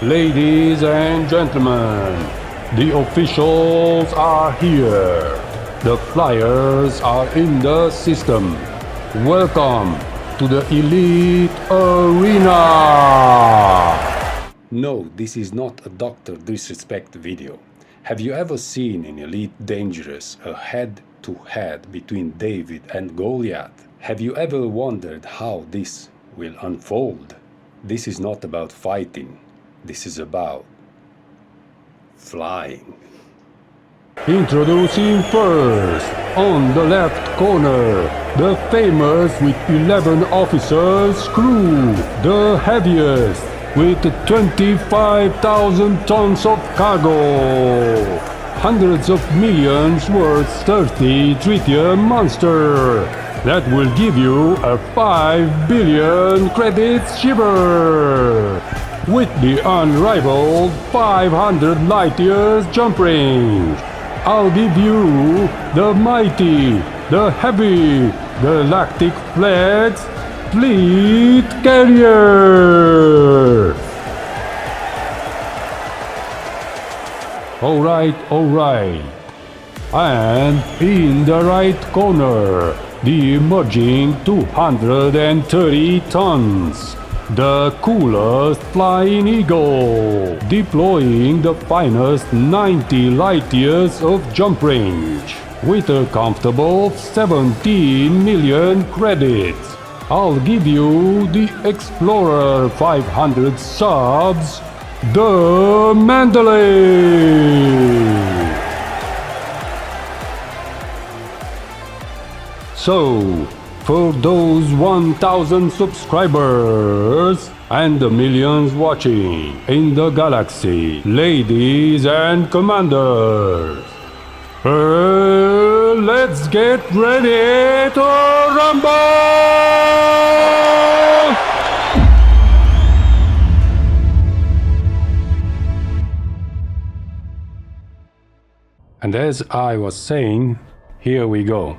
Ladies and gentlemen, the officials are here. The flyers are in the system. Welcome to the Elite Arena! No, this is not a Dr. Disrespect video. Have you ever seen in Elite Dangerous a head-to-head between David and Goliath? Have you ever wondered how this will unfold? This is not about fighting. This is about flying. Introducing first, on the left corner, the famous with 11 officers crew, the heaviest with 25,000 tons of cargo, hundreds of millions worth 30 tritium monster that will give you a 5 billion credits shiver, with the unrivaled 500 light years jump range. I'll give you the mighty, the heavy, galactic flex fleet carrier. Alright. And in the right corner, the emerging 230 tons. The coolest flying eagle, deploying the finest 90 light years of jump range, with a comfortable 17 million credits. I'll give you the Explorer 500 subs, the Mandalay. So, for those 1,000 subscribers and the millions watching in the galaxy, ladies and commanders, let's get ready to rumble! And as I was saying, here we go.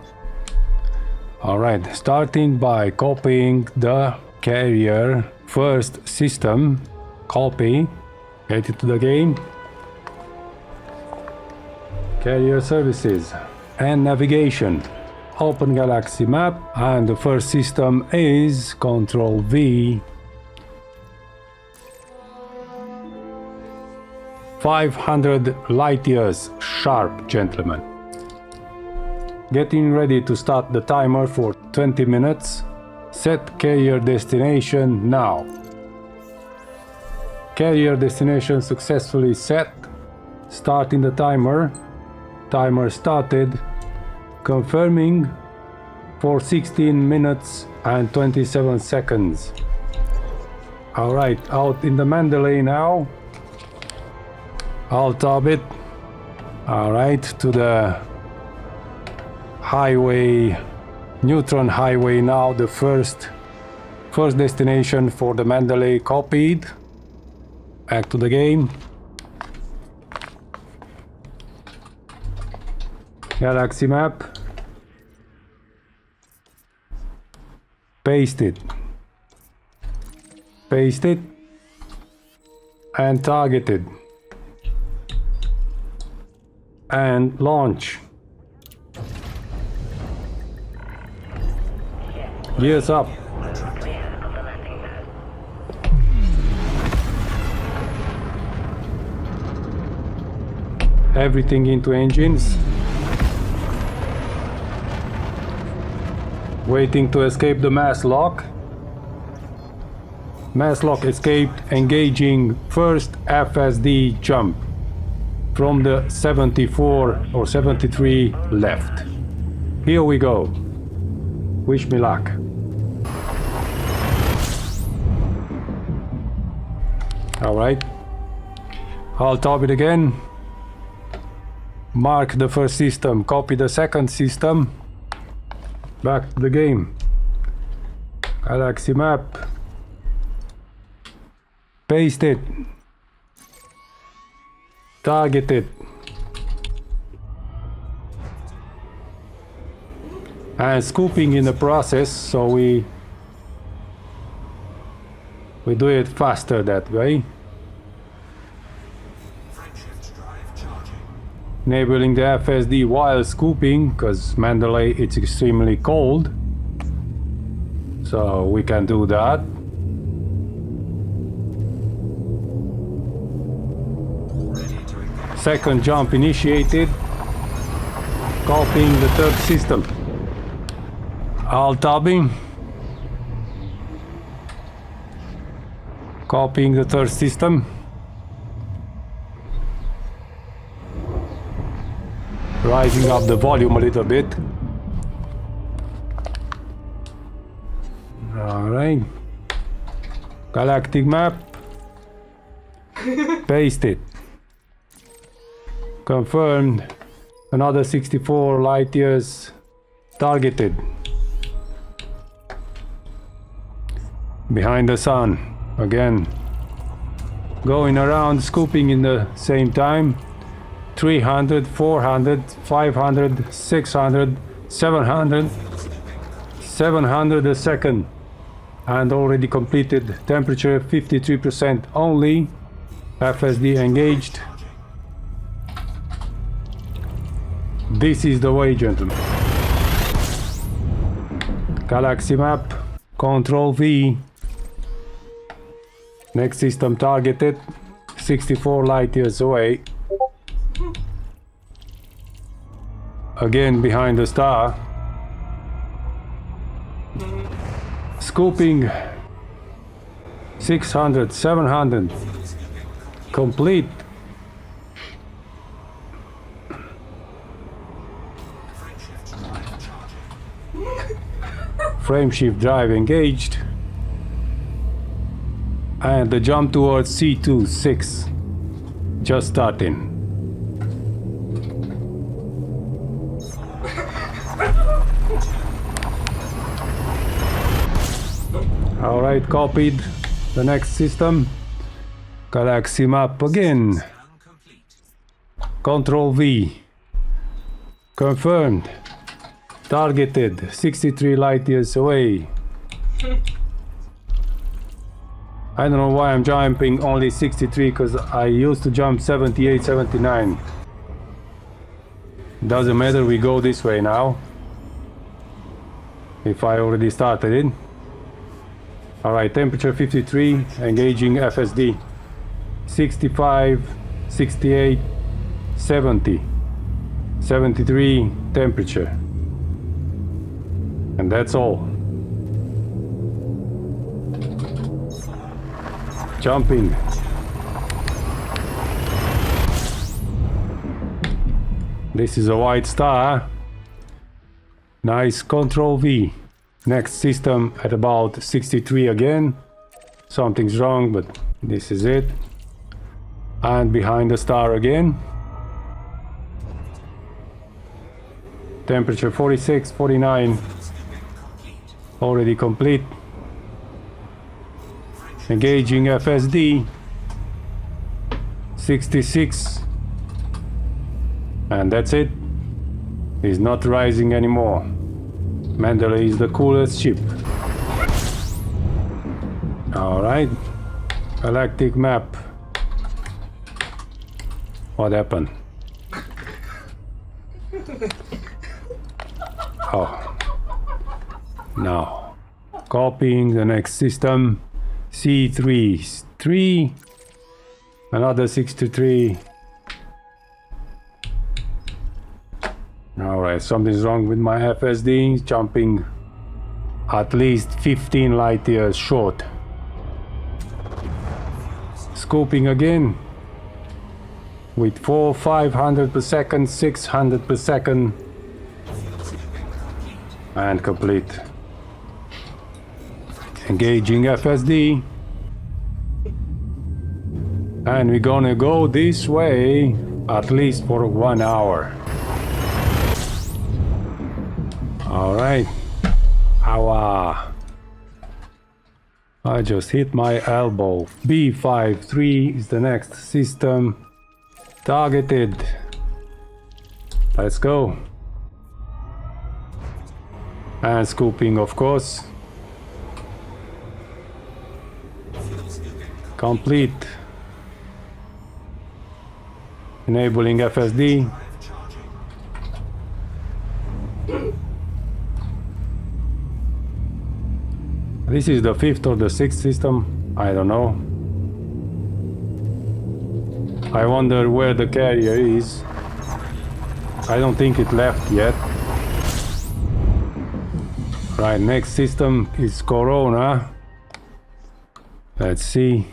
Alright, starting by copying the carrier first system, copy, get into the game, carrier services and navigation, open galaxy map, and the first system is Control V, 500 light years sharp, gentlemen. Getting ready to start the timer for 20 minutes. Set carrier destination now. Carrier destination successfully set. Starting the timer. Timer started. Confirming for 16 minutes and 27 seconds. Alright, out in the Mandalay now. I'll top it. Alright, to the highway, Neutron Highway now, the first destination for the Mandalay copied. Back to the game. Galaxy map. Paste it. Paste it. And target it. And launch. Gears up. Everything into engines. Waiting to escape the mass lock. Mass lock escaped, engaging first FSD jump from the 74 or 73 left. Here we go. Wish me luck. Alright. I'll top it again. Mark the first system, copy the second system. Back to the game. Galaxy map. Paste it. Target it. And scooping in the process, so we do it faster that way. Enabling the FSD while scooping, because Mandalay it's extremely cold. So we can do that. Second jump initiated. Copying the third system. Alt-tabbing. Copying the third system. Rising up the volume a little bit. Alright. Galactic map. Paste it. Confirmed. Another 64 light years targeted. Behind the sun. Again. Going around, scooping in the same time. 300, 400, 500, 600, 700. 700 a second. And already completed. Temperature 53% only. FSD engaged. This is the way, gentlemen. Galaxy map. Control V. Next system targeted. 64 light years away. Again behind the star. Scooping. 600, 700. Complete. Frameshift drive engaged. And the jump towards C26 just starting. Alright, copied. The next system. Galaxy map again. Control V. Confirmed. Targeted 63 light years away. I don't know why I'm jumping only 63, because I used to jump 78, 79. Doesn't matter, we go this way now. If I already started it. Alright, temperature 53, engaging FSD. 65, 68, 70. 73 temperature. And that's all. Jumping. This is a white star. Nice. Control V. Next system at about 63 again. Something's wrong, but this is it. And behind the star again. Temperature 46, 49. Already complete. Engaging FSD. 66. And that's it. It's not rising anymore. Mandalay is the coolest ship. Alright. Galactic map. What happened? Oh. Now. Copying the next system. C3. 3. Another 63. Alright, something's wrong with my FSD. Jumping at least 15 light years short. Scooping again. With 500 per second, 600 per second. And complete. Engaging FSD. And we're gonna go this way at least for 1 hour. Alright. Ow. I just hit my elbow. B53 is the next system. Targeted. Let's go. And scooping, of course. Complete. Enabling FSD. This is the 5th or the 6th system, I don't know. I wonder where the carrier is. I don't think it left yet. Right, next system is Corona. Let's see.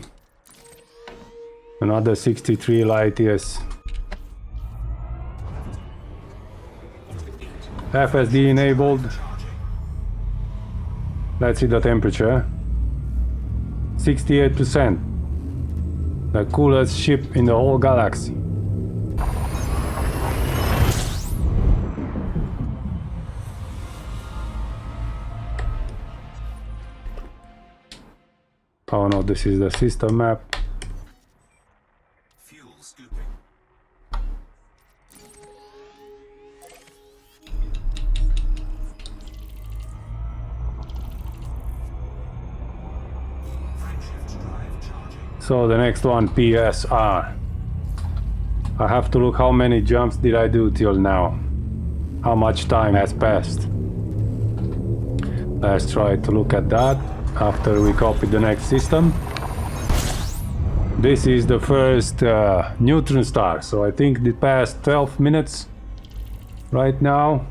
Another 63 light years. FSD enabled. Let's see the temperature. 68%. The coolest ship in the whole galaxy. Oh no, this is the system map. Fuel scooping. So the next one, PSR. I have to look how many jumps did I do till now. How much time has passed. Let's try to look at that after we copy the next system. This is the first Neutron Star, so I think it passed 12 minutes right now.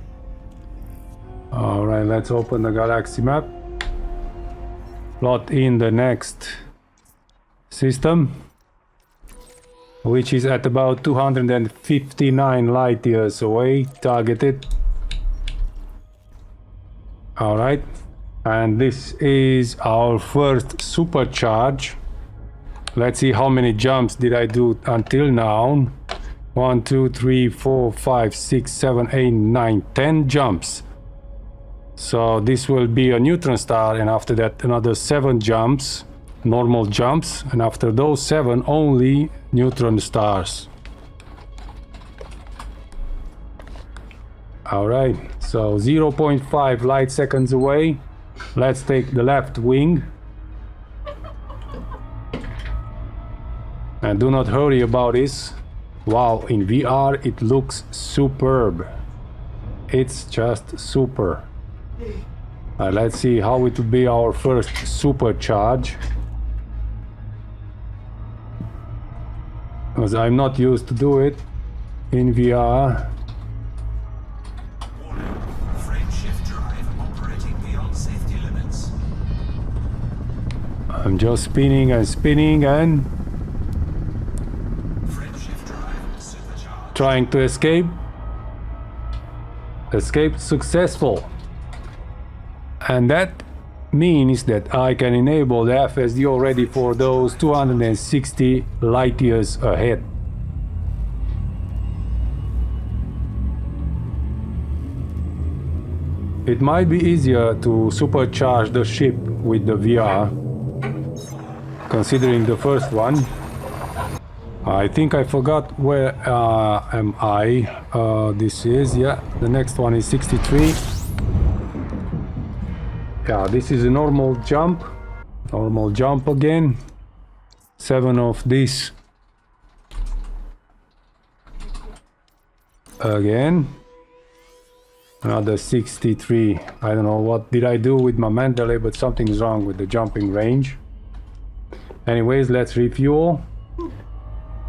Alright, let's open the galaxy map. Plot in the next system, which is at about 259 light years away, targeted. Alright, and this is our first supercharge. Let's see how many jumps did I do until now. 1, 2, 3, 4, 5, 6, 7, 8, 9, 10 jumps. So this will be a Neutron Star, and after that another 7 jumps, normal jumps, and after those 7 only Neutron Stars. Alright, so 0.5 light seconds away. Let's take the left wing. And do not hurry about this. Wow, in VR it looks superb. It's just super. Let's see how it will be our first supercharge. Because I'm not used to do it in VR. Warning. Frame shift drive operating beyond safety limits. I'm just spinning and spinning and Frame shift drive supercharged. trying to escape. Escape successful. And that means that I can enable the FSD already for those 260 light years ahead. It might be easier to supercharge the ship with the VR, considering the first one. I think I forgot where am I. This is, yeah, the next one is 63. Yeah, this is a normal jump again. 7 of these again. Another 63. I don't know what did I do with my Mandalay, but something's wrong with the jumping range. Anyways, let's refuel.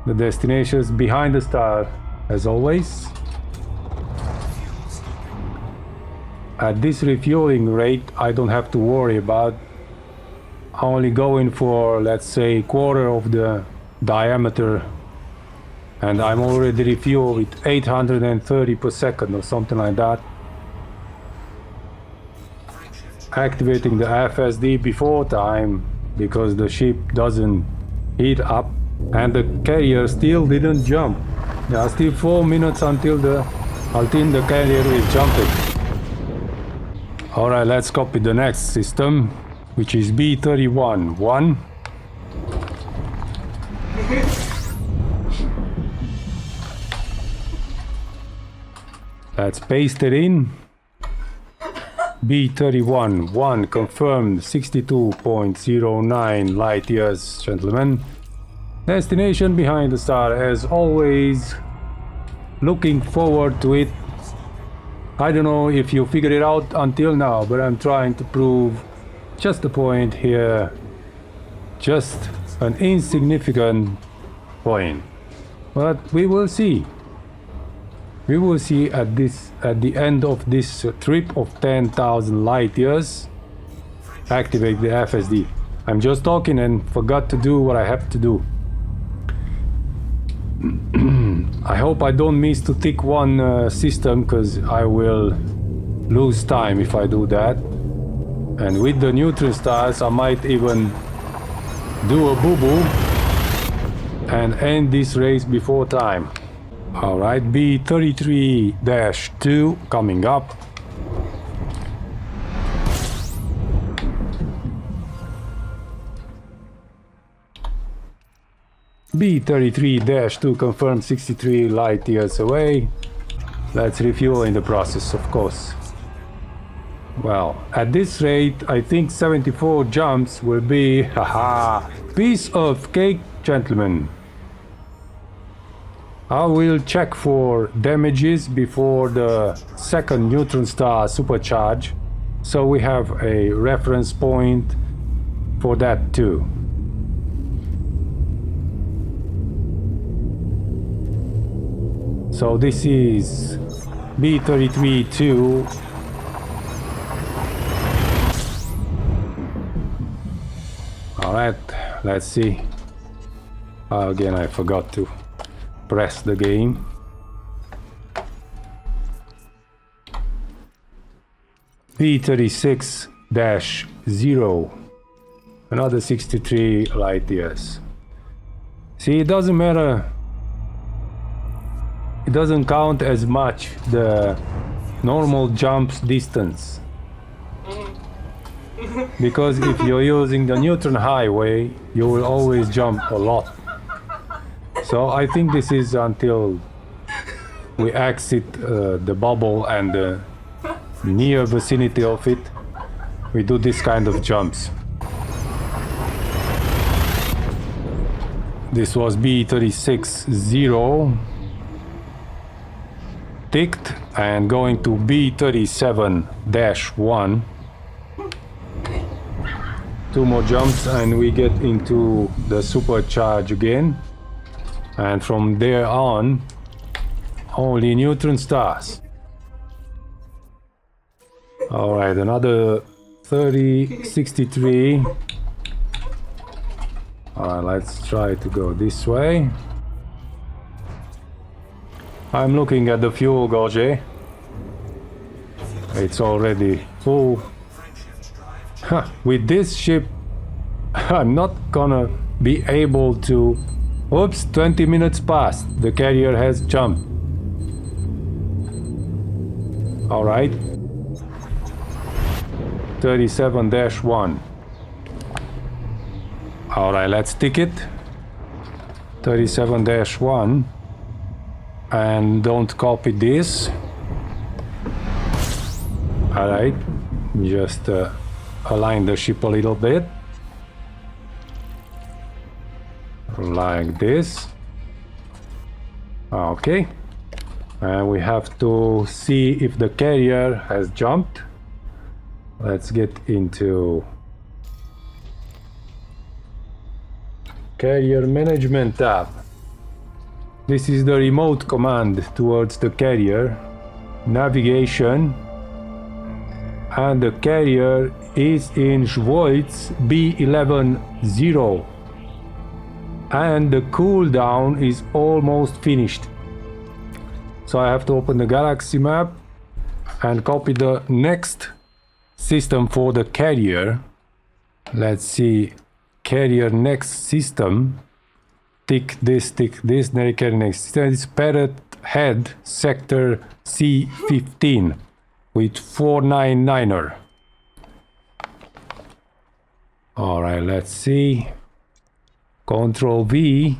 The destination's behind the star, as always. At this refueling rate, I don't have to worry about only going for, let's say, quarter of the diameter, and I'm already refueled with 830 per second or something like that. Activating the FSD before time because the ship doesn't heat up, and the carrier still didn't jump. There are still 4 minutes until the carrier is jumping. Alright, let's copy the next system, which is B31-1. Let's paste it in. B31-1 confirmed 62.09 light years, gentlemen. Destination behind the star, as always. Looking forward to it. I don't know if you figured it out until now, but I'm trying to prove just a point here, just an insignificant point, but we will see. We will see at the end of this trip of 10,000 light years. Activate the FSD. I'm just talking and forgot to do what I have to do. I hope I don't miss to tick one system, because I will lose time if I do that. And with the neutron stars I might even do a boo-boo and end this race before time. Alright, B33-2 coming up. B33-2 confirmed 63 light years away. Let's refuel in the process, of course. Well, at this rate, I think 74 jumps will be, haha, piece of cake, gentlemen. I will check for damages before the second neutron star supercharge, so we have a reference point for that too. So this is B33-2. Alright, let's see. Again, I forgot to press the game. B36-0. Another 63 light years. See, it doesn't matter. It doesn't count as much the normal jumps distance. Because if you're using the Neutron Highway, you will always jump a lot. So I think this is until we exit the bubble and the near vicinity of it, we do this kind of jumps. This was B36-0 ticked, and going to B37-1. Two more jumps and we get into the supercharge again, and from there on only neutron stars. Alright, another 30-63. Alright, let's try to go this way. I'm looking at the fuel gauge. It's already full. With this ship, I'm not gonna be able to... Oops, 20 minutes passed. The carrier has jumped. Alright. 37-1. Alright, let's tick it. 37-1. And don't copy this. Alright, just align the ship a little bit. Like this. Okay. And we have to see if the carrier has jumped. Let's get into Carrier Management tab. This is the remote command towards the carrier. Navigation. And the carrier is in Schweitz B11-0. And the cooldown is almost finished. So I have to open the galaxy map and copy the next system for the carrier. Let's see. Carrier next system. Tick this, carrier next system. It's Parrot Head Sector C15 with 499er. Alright, let's see. Control V.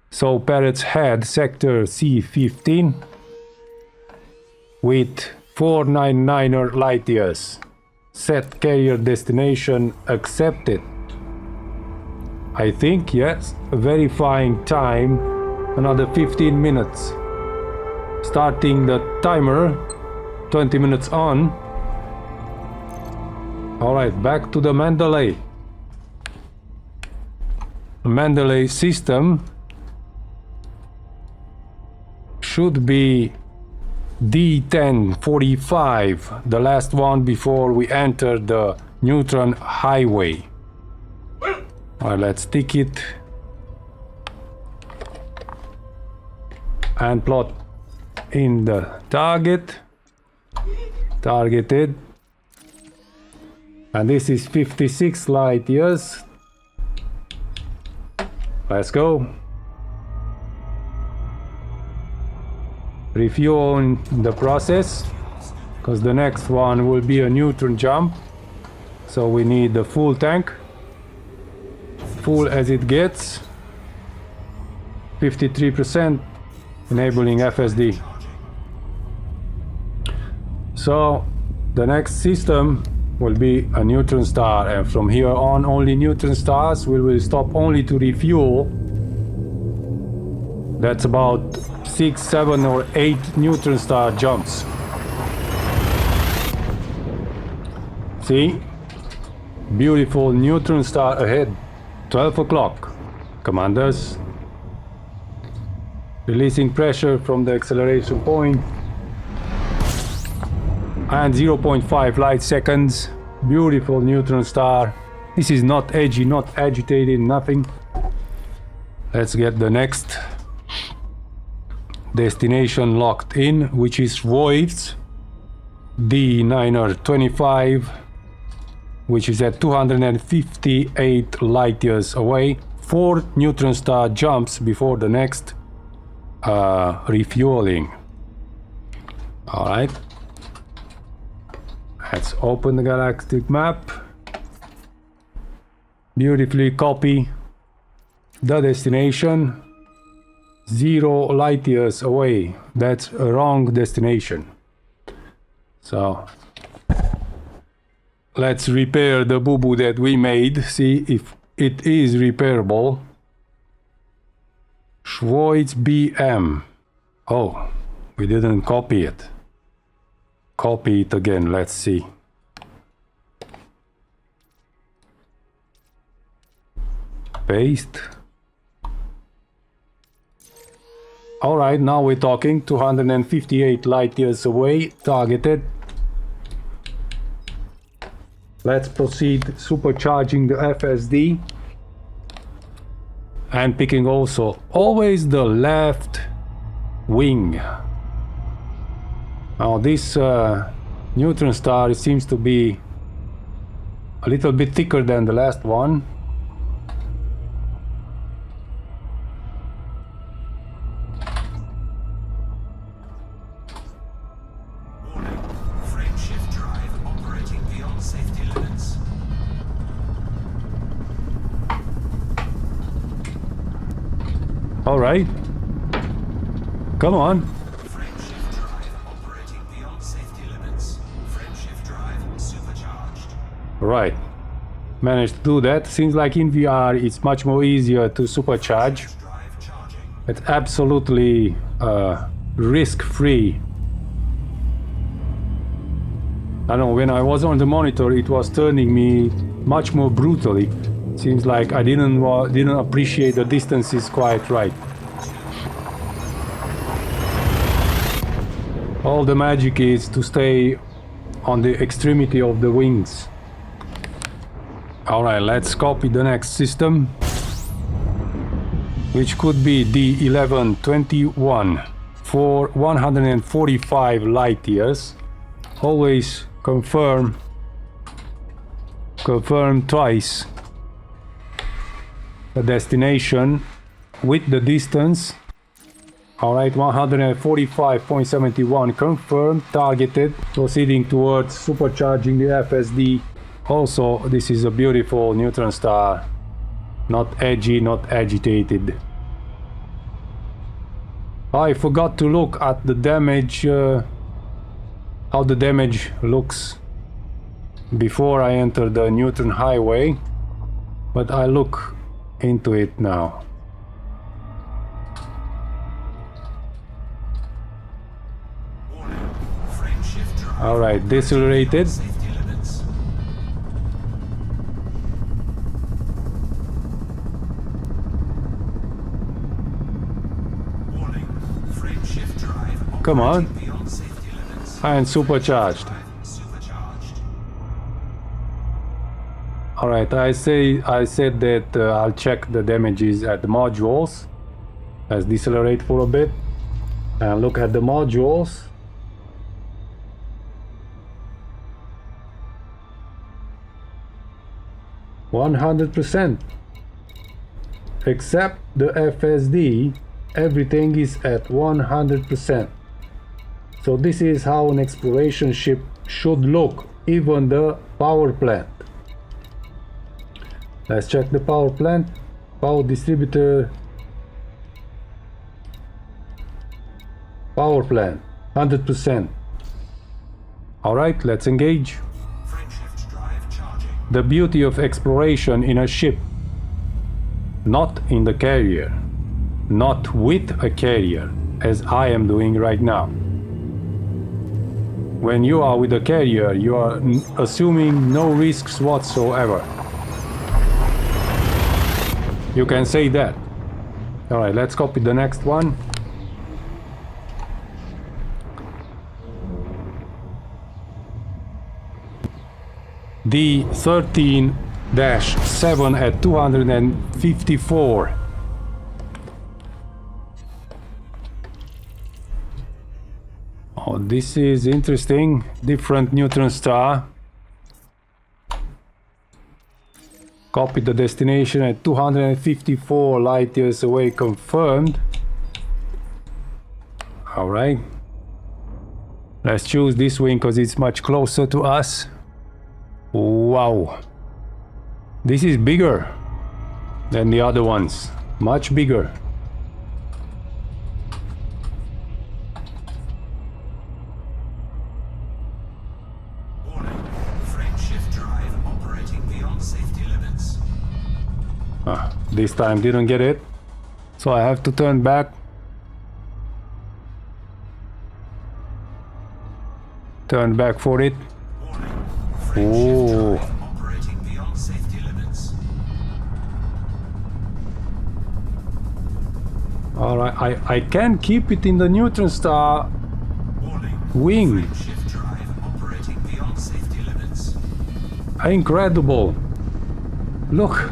So Parrot's Head Sector C15 with 499er light years. Set carrier destination accepted. I think, yes. Verifying time, another 15 minutes. Starting the timer, 20 minutes on. Alright, back to the Mandalay. Mandalay system should be D1045, the last one before we enter the Neutron Highway. Alright, let's stick it and plot in the targeted, and this is 56 light years. Let's go. Refuel in the process, because the next one will be a neutron jump, so we need the full tank, full as it gets, 53%, enabling FSD. So the next system will be a neutron star, and from here on only neutron stars. We will stop only to refuel. That's about 6, 7 or 8 neutron star jumps. See? Beautiful neutron star ahead. 12 o'clock. Commanders. Releasing pressure from the acceleration point. And 0.5 light seconds. Beautiful neutron star. This is not edgy, not agitated, nothing. Let's get the next destination locked in, which is Voids D925, which is at 258 light years away. 4 neutron star jumps before the next refueling. Alright. Let's open the galactic map. Beautifully copy the destination. 0 light years away. That's a wrong destination. So let's repair the boo-boo that we made. See if it is repairable. Schweitz BM. Oh, we didn't copy it. Copy it again, let's see. Paste. Alright, now we're talking. 258 light years away, targeted. Let's proceed supercharging the FSD. And picking also always the left wing. Now this neutron star seems to be a little bit thicker than the last one. Frame shift drive operating beyond safety limits. All right. Come on. Frame shift drive operating beyond safety limits. Frame shift drive supercharged. Right. Managed to do that. Seems like in VR it's much more easier to supercharge. Drive charging. It's absolutely risk-free. I don't know, when I was on the monitor it was turning me much more brutally. Seems like I didn't appreciate the distances quite right. All the magic is to stay on the extremity of the wings. Alright, let's copy the next system, which could be D1121 for 145 light years. Always confirm twice the destination with the distance. Alright, 145.71 confirmed, targeted, proceeding towards supercharging the FSD. Also, this is a beautiful neutron star, not edgy, not agitated. I forgot to look at the damage, how the damage looks before I enter the Neutron Highway, but I look into it now. Frame shift drive Alright, decelerated. safety limits. Come on. Beyond safety limits. And supercharged. Supercharged. Alright, I said that I'll check the damages at the modules. Let's decelerate for a bit and look at the modules. %, except the FSD, everything is at 100%. So this is how an exploration ship should look, even the power plant. Let's check the power plant. Power distributor. Power plant, 100%. Alright, let's engage. Frameshift drive charging. The beauty of exploration in a ship. Not in the carrier. Not with a carrier, as I am doing right now. When you are with a carrier, you are assuming no risks whatsoever. You can say that. Alright, let's copy the next one. The 13-7 at 254. Oh, this is interesting. Different neutron star. Copy the destination at 254 light years away, confirmed. Alright. Let's choose this wing because it's much closer to us. Wow. This is bigger than the other ones. Much bigger. Warning. Frameshift drive operating beyond safety limits. This time didn't get it. So I have to turn back. Turn back for it. Warning. Oh. Frameshift drive operating beyond safety limits. Alright, I can keep it in the neutron star Warning. wing. Frameshift drive operating beyond safety limits. Incredible. Look.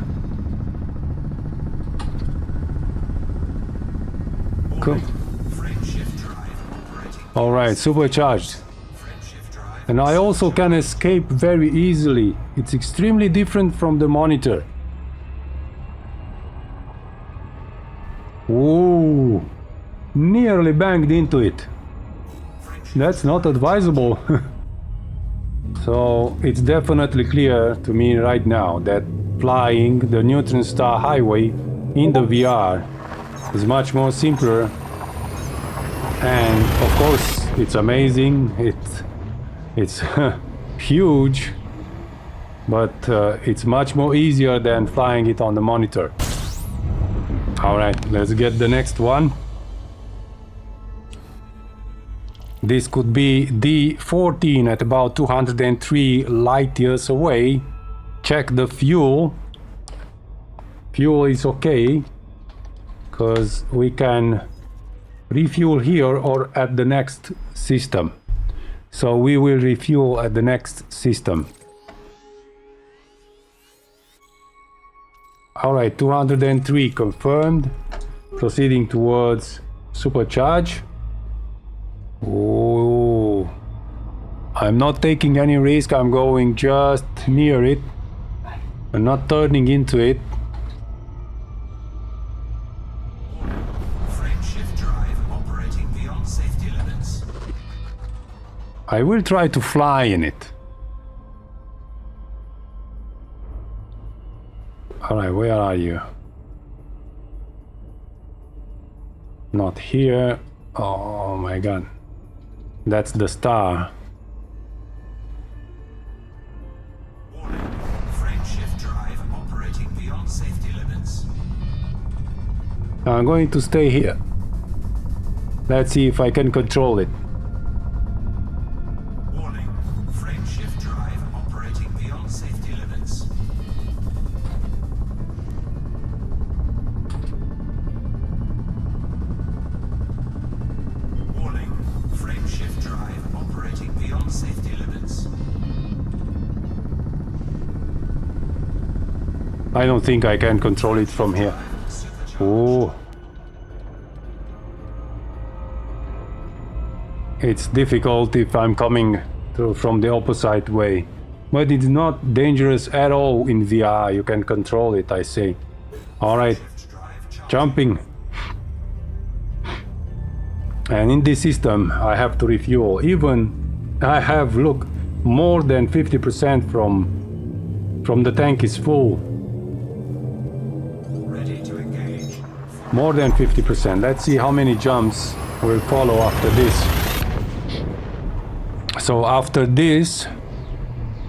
Cool. Frameshift drive operating. Alright, supercharged. Frameshift drive. And I also can escape very easily. It's extremely different from the monitor. Whoa. Nearly banged into it. That's not advisable. So it's definitely clear to me right now that flying the Neutron Star Highway in the VR is much more simpler, and of course it's amazing. It's huge, but it's much more easier than flying it on the monitor. All right, let's get the next one. This could be D14 at about 203 light years away. Check the fuel. Fuel is okay, because we can refuel here or at the next system. So we will refuel at the next system. Alright, 203 confirmed. Proceeding towards supercharge. Oh, I'm not taking any risk. I'm going just near it. I'm not turning into it. Frameshift drive operating beyond safety limits. I will try to fly in it. Alright, where are you? Not here. Oh my god. That's the star. Warning. Frameshift drive operating beyond safety limits. I'm going to stay here. Let's see if I can control it. Warning. Frameshift drive operating beyond safety limits. Warning. I don't think I can control it from here. Oh. It's difficult if I'm coming from the opposite way. But it's not dangerous at all in VR. You can control it, I say. Alright. Jumping. And in this system, I have to refuel. Even I have, look, more than 50% from the tank is full. Ready to engage. More than 50%. Let's see how many jumps will follow after this. So after this,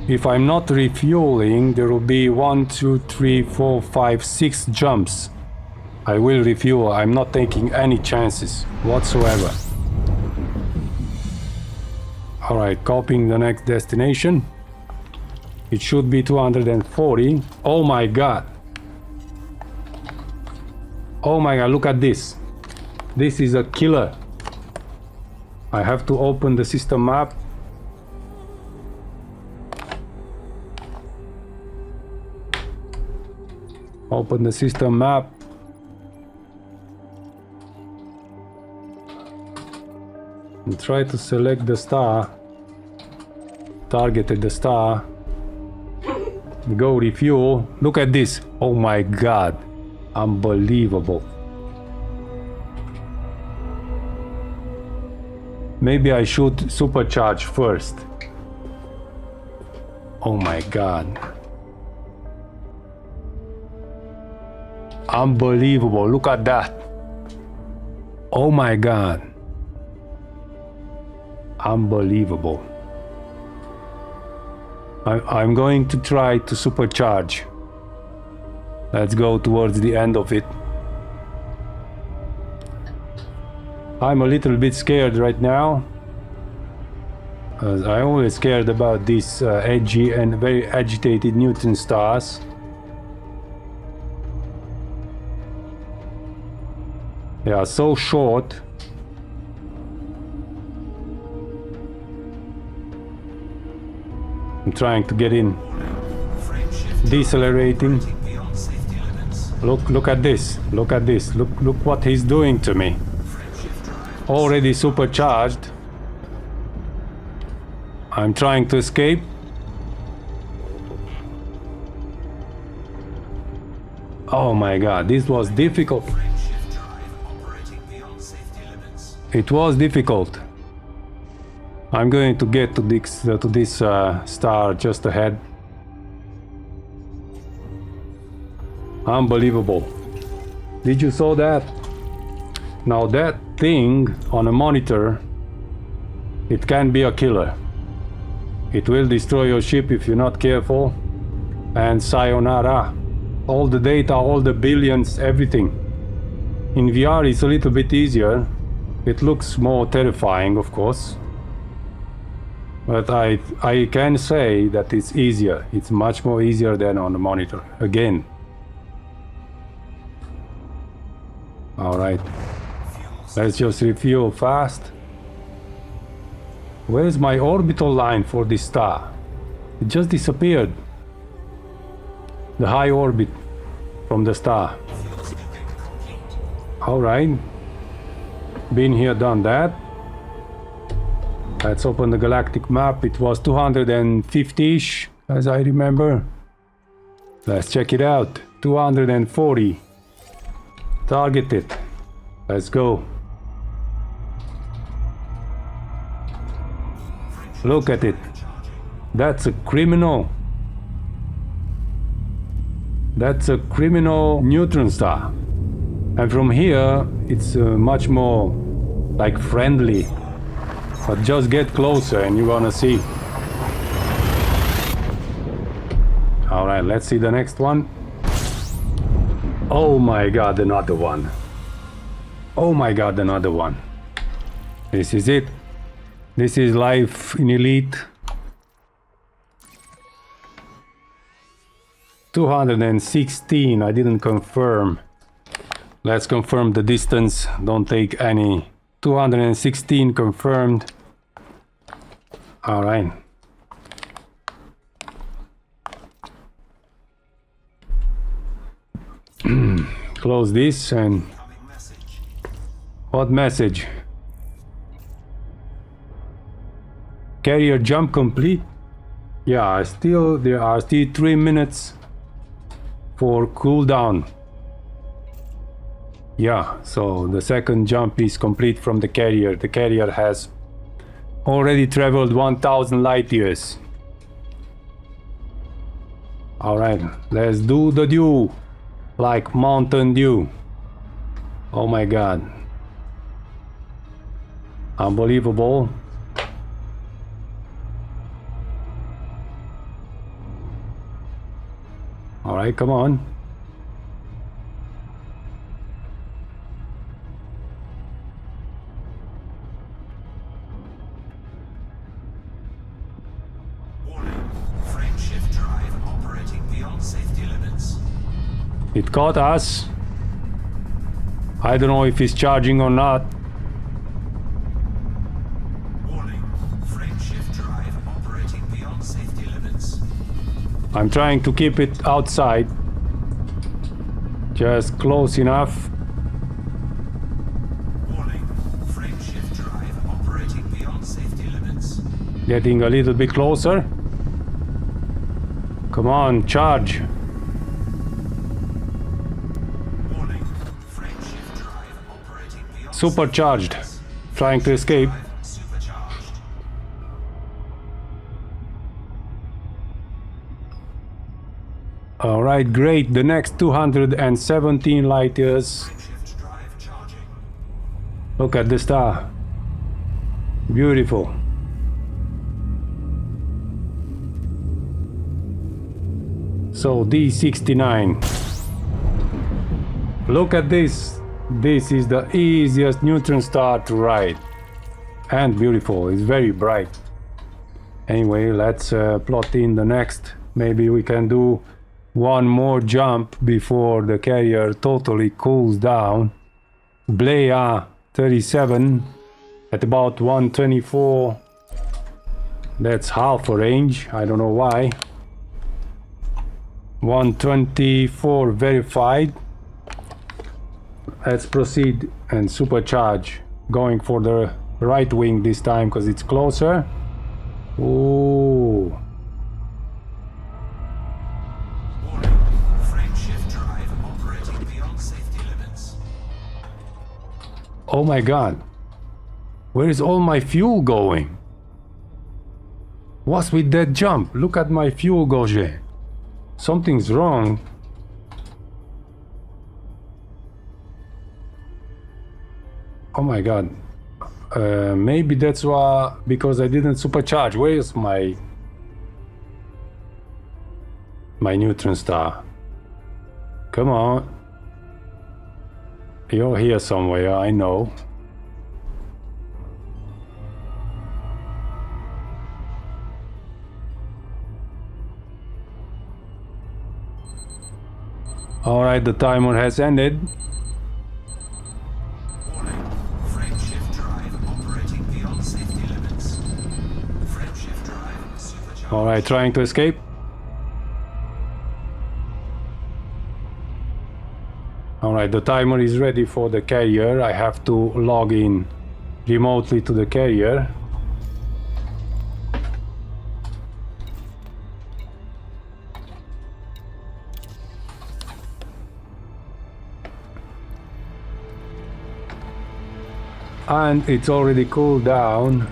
if I'm not refueling, there will be 1, 2, 3, 4, 5, 6 jumps. I will refuel. I'm not taking any chances whatsoever. Alright, copying the next destination. It should be 240. Oh my god. Oh my god, look at this. This is a killer. I have to open the system map. Open the system map. And try to select the star. Targeted the star. Go refuel. Look at this. Oh my god. Unbelievable. Maybe I should supercharge first. Oh my god. Unbelievable. Look at that. Oh my god. Unbelievable. I'm going to try to supercharge. Let's go towards the end of it. I'm a little bit scared right now. I'm always scared about these edgy and very agitated neutron stars. They are so short. I'm trying to get in. Decelerating. Look at this. Look at this. Look what he's doing to me. Already supercharged. I'm trying to escape. Oh my god, this was difficult. It was difficult. I'm going to get to this star just ahead. Unbelievable. Did you saw that? Now that thing on a monitor, it can be a killer. It will destroy your ship if you're not careful. And sayonara. All the data, all the billions, everything. In VR it's a little bit easier. It looks more terrifying, of course. But I can say that it's easier. It's much more easier than on the monitor. Again. Alright. Let's just refuel fast. Where's my orbital line for this star? It just disappeared. The high orbit from the star. Alright. Been here, done that. Let's open the galactic map. It was 250-ish, as I remember. Let's check it out. 240. Targeted. Let's go. Look at it. That's a criminal. That's a criminal neutron star. And from here, it's much more like friendly. But just get closer and you're gonna see. Alright, let's see the next one. Oh my god, another one. Oh my god, another one. This is it. This is life in Elite. 216, I didn't confirm. Let's confirm the distance, don't take any. 216 confirmed. close this and... Incoming message. What message? Carrier jump complete? Yeah, there are still 3 minutes for cooldown. Yeah, so the second jump is complete from the carrier. The carrier has already traveled 1000 light years. Alright, let's do the dew. Like Mountain Dew. Oh my god. Unbelievable. Alright, come on. Warning. Frame shift drive operating beyond safety limits. It caught us. I don't know if it's charging or not. Warning. Frame shift drive operating beyond safety limits. I'm trying to keep it outside. Just close enough. Warning. Frame shift drive operating beyond safety limits. Getting a little bit closer. Come on, charge. Warning. Frame shift drive operating beyond Supercharged. Trying to escape. supercharged. Alright, great. The next 217 light years. Frame shift drive charging. Look at the star. Beautiful. So D69. Look at this. This is the easiest neutron star to ride. And beautiful. It's very bright. Anyway, let's plot in the next. Maybe we can do one more jump before the carrier totally cools down. Blea 37 at about 124. That's half a range. I don't know why. 124 verified. Let's proceed and supercharge. Going for the right wing this time because it's closer. Ooh. Warning. Frame shift drive operating beyond safety limits. Oh my god. Where is all my fuel going? What's with that jump? Look at my fuel gauge. Something's wrong. Oh my god. Maybe that's why, because I didn't supercharge. Where is my neutron star? Come on. You're here somewhere, I know. Alright, the timer has ended. Warning. Frame shift drive operating beyond safety limits. Frame shift drive supercharged. Alright, trying to escape. Alright, the timer is ready for the carrier. I have to log in remotely to the carrier. And it's already cooled down.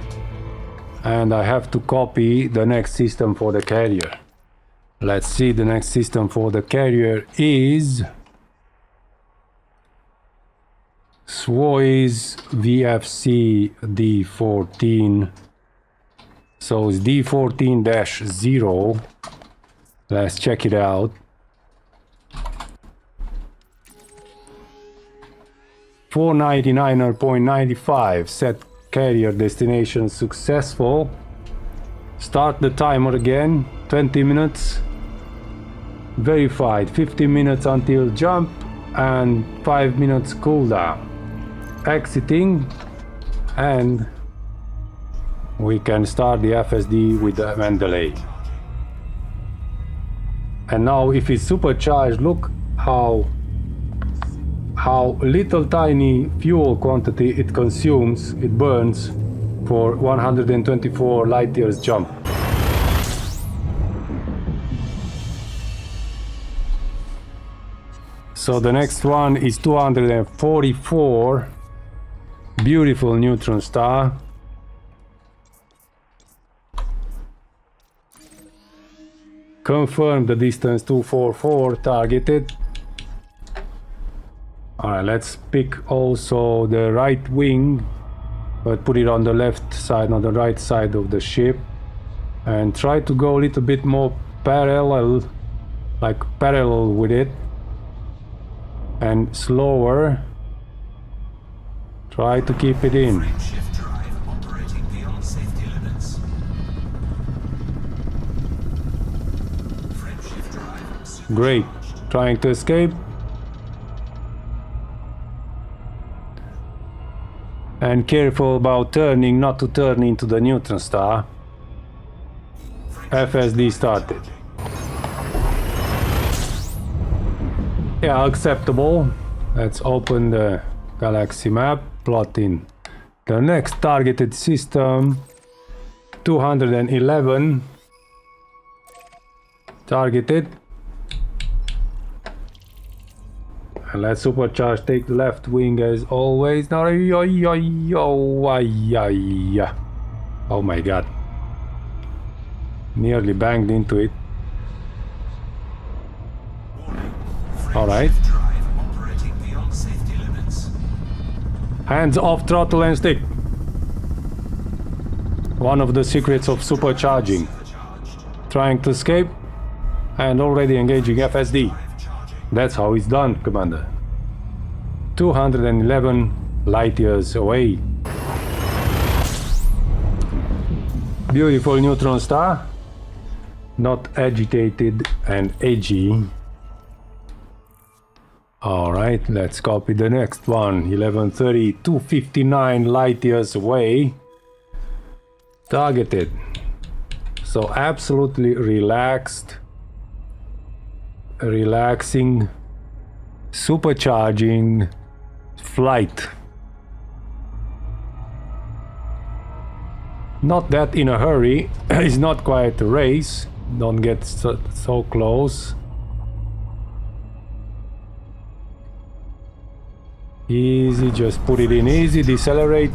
And I have to copy the next system for the carrier. Let's see, the next system for the carrier is Swiss VFC D14. So it's D14-0. Let's check it out. 499.95. Set carrier destination successful. Start the timer again. 20 minutes. Verified. 15 minutes until jump and 5 minutes cooldown. Exiting, and we can start the FSD with the Mandalay. And now if it's supercharged, look how how little tiny fuel quantity it consumes, it burns for 124 light years jump. So the next one is 244. Beautiful neutron star. Confirm the distance 244 targeted. Alright, let's pick also the right wing, but put it on the left side, on the right side of the ship, and try to go a little bit more parallel, like parallel with it, and slower. Try to keep it in. Frameshift drive operating beyond safety limits. Frameshift drive Great. Trying to escape. And careful about turning, not to turn into the neutron star. FSD started. Yeah, acceptable. Let's open the galaxy map, plot in the next targeted system. 211 targeted. And let's supercharge, take the left wing as always. Oh my god. Nearly banged into it. Alright. Hands off throttle and stick. One of the secrets of supercharging. Trying to escape and already engaging FSD. That's how it's done, Commander. 211 light years away. Beautiful neutron star. Not agitated and edgy. Alright, let's copy the next one. 1130, 259 light years away. Targeted. So absolutely relaxed. Relaxing, supercharging flight. Not that in a hurry. It's not quite a race. Don't get so close. Easy, just put it in easy, decelerate.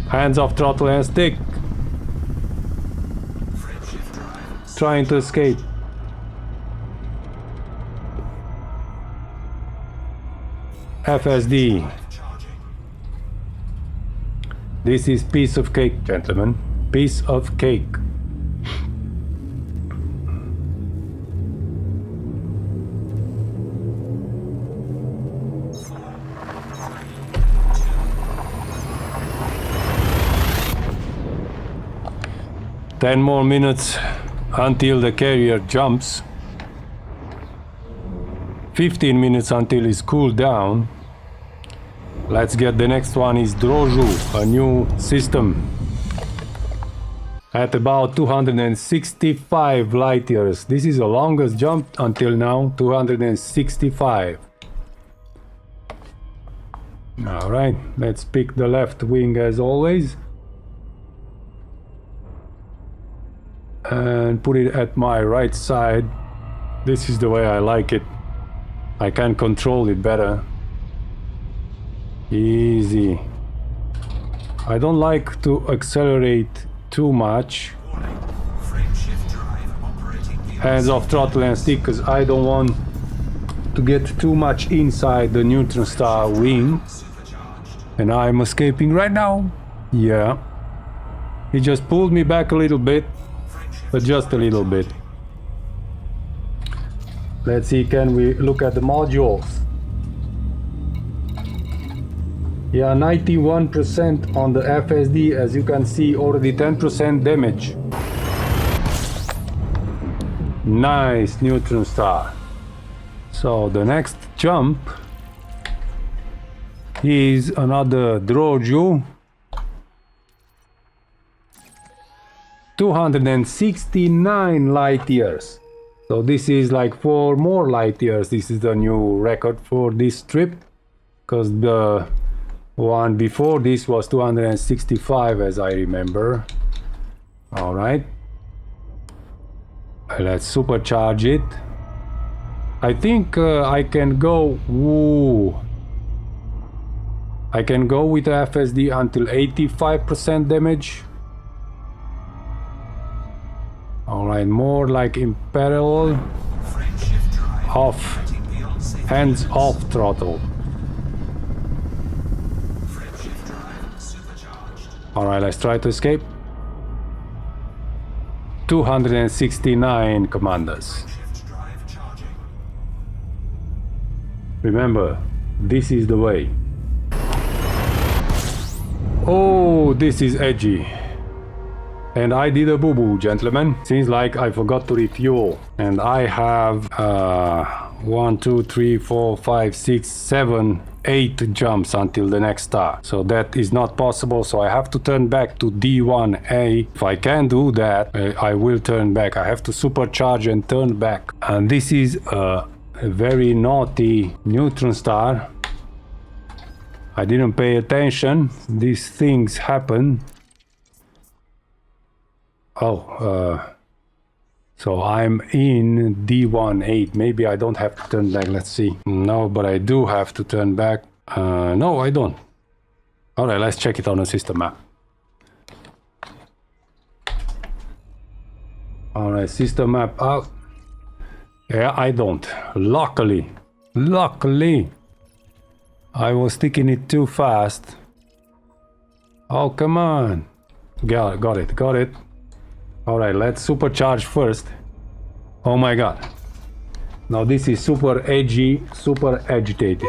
Hands off throttle and stick. Trying to escape. FSD. This is piece of cake, gentlemen. Piece of cake. Ten more minutes until the carrier jumps. 15 minutes until it's cooled down. Let's get the next one is Droju, a new system. At about 265 light years. This is the longest jump until now, 265. Alright, let's pick the left wing as always. And put it at my right side. This is the way I like it. I can control it better. Easy. I don't like to accelerate too much. Hands off throttle and stick, because I don't want to get too much inside the neutron star wing. And I'm escaping right now. Yeah. He just pulled me back a little bit, but just a little bit. Let's see, can we look at the modules? Yeah, 91% on the FSD, as you can see, already 10% damage. Nice neutron star. So the next jump is another Droju. 269 light years. So this is like 4 more light years. This is the new record for this trip, because the one before this was 265 as I remember. All right, let's supercharge it. I think I can go. Ooh, I can go with the FSD until 85% damage. All right, more like in parallel. Off, hands off throttle. All right, let's try to escape. 269 commanders. Remember, this is the way. Oh, this is edgy. And I did a boo-boo, gentlemen. Seems like I forgot to refuel. And I have 1, 2, 3, 4, 5, 6, 7, 8 jumps until the next star. So that is not possible, so I have to turn back to D1A. If I can do that, I will turn back. I have to supercharge and turn back. And this is a very naughty neutron star. I didn't pay attention. These things happen. Oh, so I'm in D18. Maybe I don't have to turn back. Let's see. No, but I do have to turn back. No, I don't. All right, let's check it on the system map. All right, system map out. Yeah, I don't. Luckily, I was sticking it too fast. Oh, come on. Got it. All right, let's supercharge first. Oh my god. Now this is super edgy, super agitated.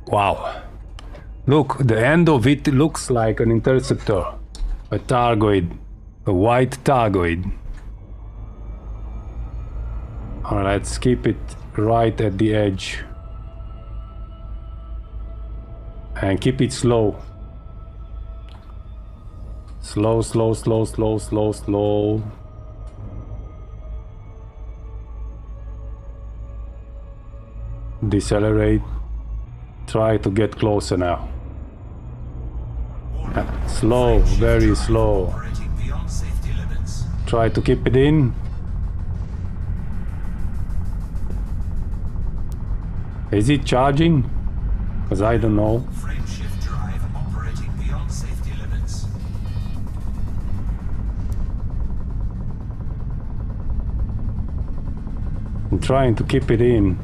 Wow. Look, the end of it looks like an interceptor. A Targoid. A white Targoid. All right, let's keep it right at the edge. And keep it slow. Slow. Decelerate. Try to get closer now. Slow, very slow. Try to keep it in. Is it charging? Because I don't know. I'm trying to keep it in.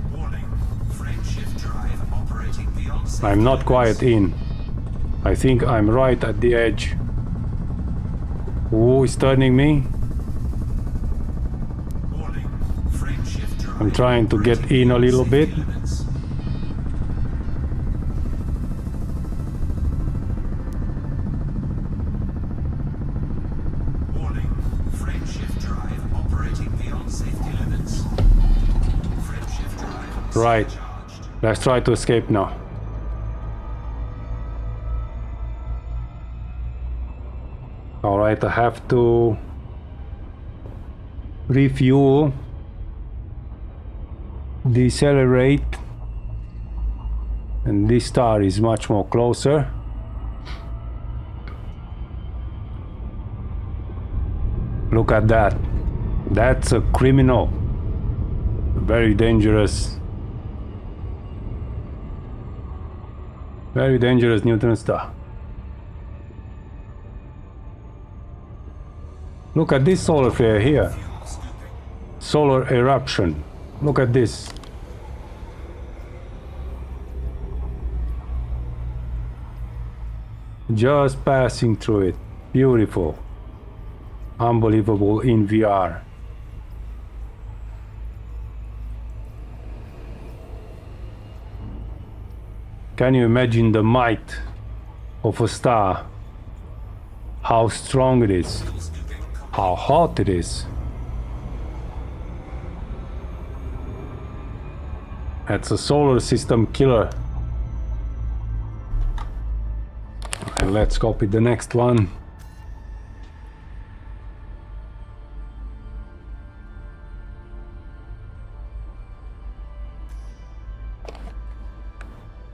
I'm not quite in. I think I'm right at the edge. Who is turning me? I'm trying to get in a little bit. Right. Let's try to escape now. Alright, I have to refuel, decelerate, and this star is much more closer. Look at that. That's a criminal. Very dangerous. Very dangerous neutron star. Look at this solar flare here. Solar eruption. Look at this. Just passing through it. Beautiful. Unbelievable in VR. Can you imagine the might of a star? How strong it is. How hot it is. That's a solar system killer. And let's copy the next one.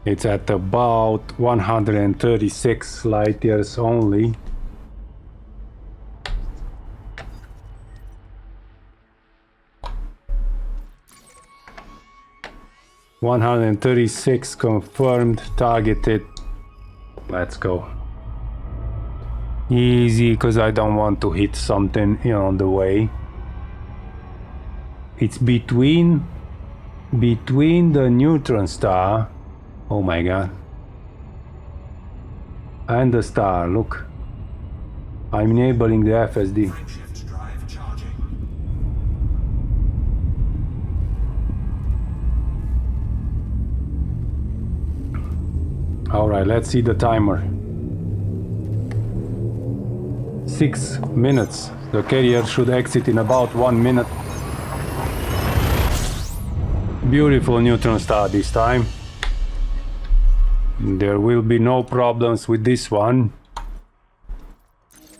It's at about 136 light years only. (136) confirmed, targeted. Let's go. Easy, because I don't want to hit something on the way. It's between the Neutron Star, oh my god, and the star. Look, I'm enabling the FSD. Frameshift drive charging. Alright, let's see the timer. 6 minutes. The carrier should exit in about 1 minute. Beautiful Neutron Star this time. There will be no problems with this one.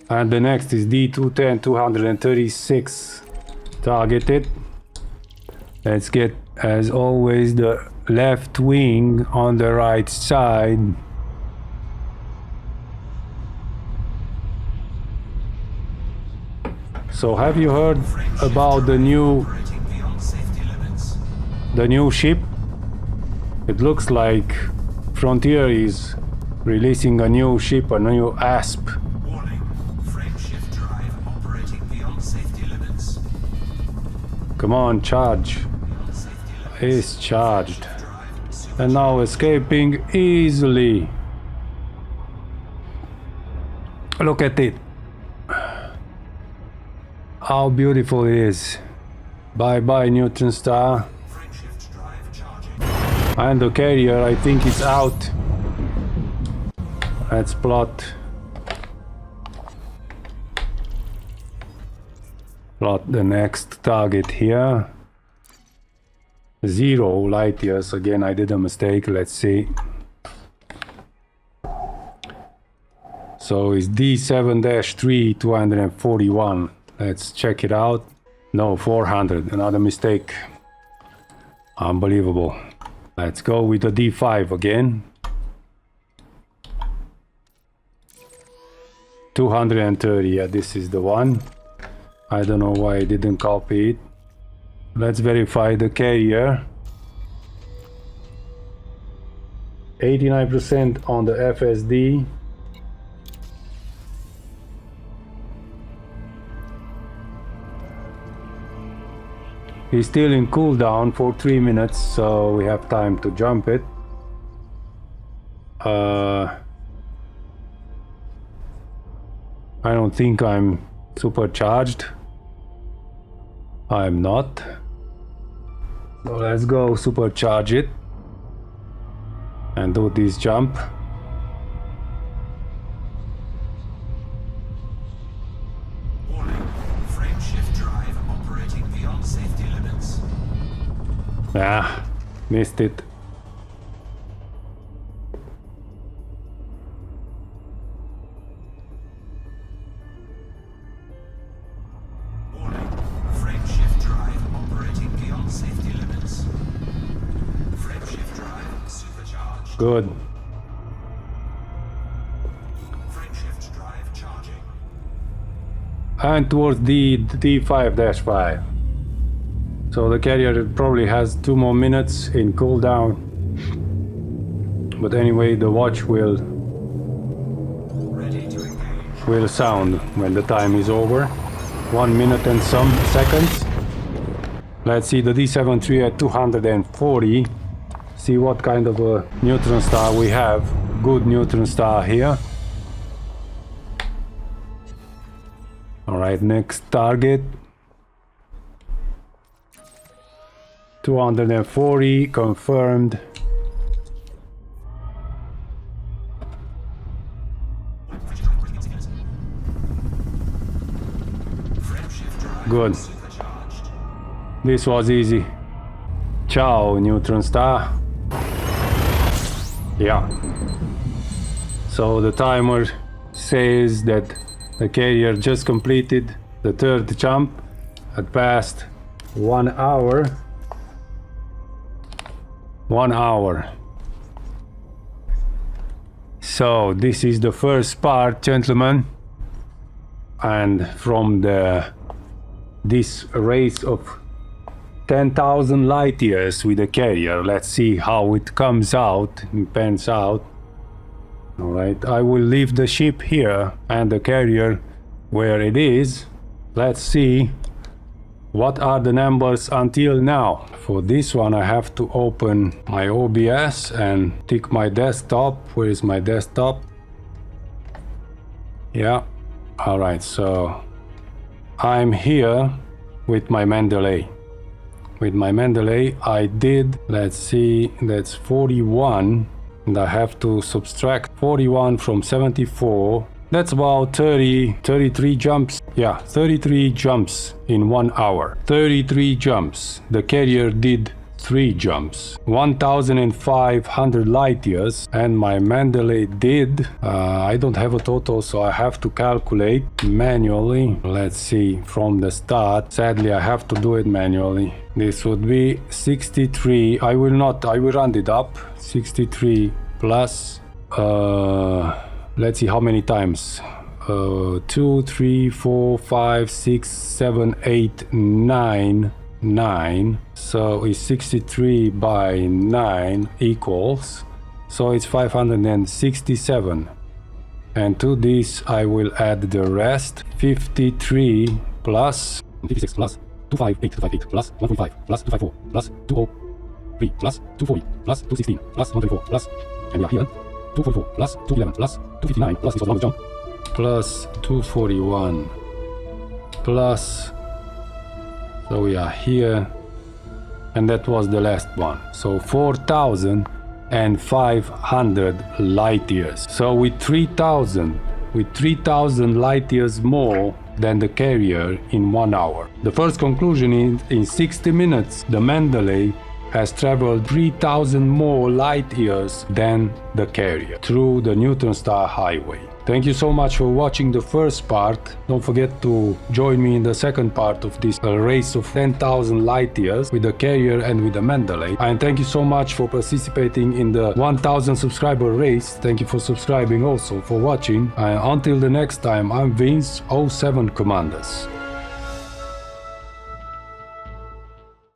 And the next is D210 236 targeted. Let's get, as always, the left wing on the right side. So have you heard about the new ship? It looks like Frontier is releasing a new ship, a new ASP. Warning. Frameshift drive operating beyond safety limits. Come on, charge. Is charged. And now escaping easily. Look at it. How beautiful it is. Bye bye Neutron Star. Frameshift drive charging. And the carrier, I think it's out. Let's plot the next target here. 0 light years. Again, I did a mistake. Let's see. So it's D7-3 241. Let's check it out. No, 400. Another mistake. Unbelievable. Let's go with the D5 again. 230. Yeah, this is the one. I don't know why I didn't copy it. Let's verify the carrier. 89% on the FSD. He's still in cooldown for 3 minutes, so we have time to jump it. I don't think I'm supercharged. I'm not. So let's go supercharge it and do this jump. Warning. Frameshift drive operating beyond safety limits. Ah, missed it. Warning. Frameshift drive operating beyond safety limits. Frameshift drive supercharged. Good. Frameshift drive charging. And towards the D5-5. So the carrier probably has 2 more minutes in cooldown. But anyway, the watch will Ready to engage. sound when the time is over. 1 minute and some seconds. Let's see the D73 at 240. See what kind of a Neutron Star we have. Good Neutron Star here. Alright, next target. 240 confirmed. Frameshift drive Good. supercharged. This was easy. Ciao, Neutron Star. Yeah. So the timer says that the carrier just completed the 3rd jump at past 1 hour. 1 hour. So this is the first part, gentlemen, and from this race of 10,000 light years with the carrier, let's see how it comes out and pans out. All right, I will leave the ship here and the carrier where it is. Let's see what are the numbers until now. For this one I have to open my OBS and tick my desktop. Where is my desktop? Yeah, all right, so I'm here with my Mandalay. With my Mandalay I did, let's see, that's 41, and I have to subtract 41 from 74. That's about 33 jumps. Yeah, 33 jumps in 1 hour. 33 jumps. The carrier did 3 jumps. 1,500 light years, and my Mandalay did, I don't have a total, so I have to calculate manually. Let's see from the start. Sadly, I have to do it manually. This would be 63. I will round it up. 63 plus, let's see how many times. 2, 3, 4, 5, 6, 7, 8, 9. 9. So it's 63 by 9 equals. So it's 567. And to this I will add the rest. 53 plus 56 plus 258 plus 145 plus 254 plus 203 plus 240 plus 216 plus 124 plus, and we are here, 244 plus 211 plus 259 plus this was one jump, plus 241 plus, so we are here, and that was the last one. So 4,500 light years. So with 3,000 light years more than the carrier in 1 hour. The first conclusion is, in 60 minutes, the Mandalay has traveled 3,000 more light years than the carrier through the Neutron Star Highway. Thank you so much for watching the first part. Don't forget to join me in the second part of this race of 10,000 light years with the carrier and with the Mandalay. And thank you so much for participating in the 1,000 subscriber race. Thank you for subscribing also, for watching. And until the next time, I'm Vince, 07 Commanders.